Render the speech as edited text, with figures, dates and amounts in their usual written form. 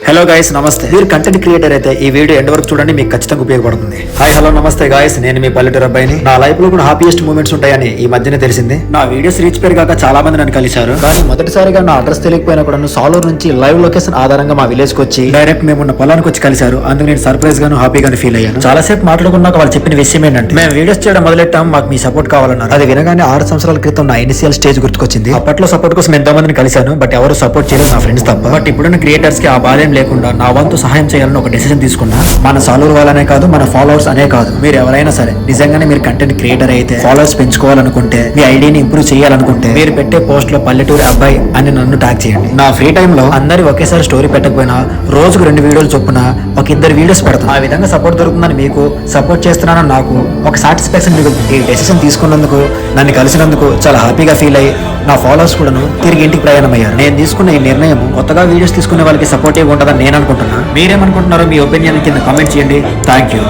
Hello guys, నమస్తే. మీరు content creator అయితే ఈ వీడియో ఎండ్ వరకు చూడండి, మీకు ఖచ్చితంగా ఉపయోగపడుతుంది. హాయ్ హలో నమస్తే గాయస్, నేను మీ పల్లెటూరు అబ్బాయిని. నా లైఫ్ లో కూడా హ్యాపీయెస్ట్ మూమెంట్స్ ఉంటాయని ఈ మధ్యనే తెలిసింది. నా వీడియోస్ రీచ్ పెరిగాక చాలా మంది నన్ను కలిశారు, కానీ మొదటిసారిగా నా అడ్రస్ తెలియకపోయినా కూడా సాలూరు నుంచి లైవ్ లొకేషన్ ఆధారంగా మా విలేజ్ కి వచ్చి డైరెక్ట్ మేమున్న పొలానికి వచ్చి కలిశారు. అందుకు నేను సర్ప్రైజ్ గాను హ్యాపీగాను ఫీల్ అయ్యాను. చాలా సేపు మాట్లాడుకున్నాక వాళ్ళు చెప్పిన విషయం ఏంటంటే, మేము వీడియోస్ చేయడం మొదలెట్టాం, మాకు మీ సపోర్ట్ కావాలన్నారు. అది వినగానే 6 సంవత్సరాల క్రితం నా ఇనిషియల్ స్టేజ్ గుర్తుకొచ్చింది. అప్పట్లో సపోర్ట్ కోసం ఎంతో మందిని కలిశాను, బట్ ఎవరు సపోర్ట్ చేయలేదు, నా ఫ్రెండ్స్ తప్ప. బట్ ఇప్పుడున్న క్రియేటర్స్ కి ఆ బాధ లేకుండా నా వంతు సహాయం చేయాలని ఒక డెసిషన్ తీసుకున్నా. మన సాలూరు వాళ్ళనే కాదు, మన ఫాలోవర్స్ అనే కాదు, మీరు ఎవరైనా సరే నిజంగానే మీరు కంటెంట్ క్రియేటర్ అయితే, ఫాలోవర్స్ పెంచుకోవాలనుకుంటే, మీ ఐడిని ఇంప్రూవ్ చేయాలనుకుంటే, మీరు పెట్టే పోస్ట్ లో పల్లెటూరు అబ్బాయి అని నన్ను ట్యాగ్ చేయండి. నా ఫ్రీ టైమ్ లో అందరి ఒకేసారి స్టోరీ పెట్టకపోయినా రోజుకు 2 వీడియోలు చొప్పున ఒక 2 వీడియోస్ పెడతాను. ఆ విధంగా సపోర్ట్ దొరుకుతుందని మీకు, సపోర్ట్ చేస్తున్నానని నాకు ఒక సాటిస్ఫాక్షన్ మిగులుతుంది. ఈ డెసిషన్ తీసుకున్నందుకు, నన్ను కలిసినందుకు చాలా హ్యాపీగా ఫీల్ అయ్యి నా ఫాలోవర్స్ కూడాను తిరిగి ఇంటికి ప్రయాణమయ్యారు. నేను తీసుకున్న ఈ నిర్ణయం కొత్తగా వీడియోస్ తీసుకునే వాళ్ళకి సపోర్టివ్ ఉంటుందని నేను అనుకుంటున్నా. మీరేమనుకుంటున్నారో మీ ఒపీనియన్ కింద కామెంట్ చేయండి. Thank you.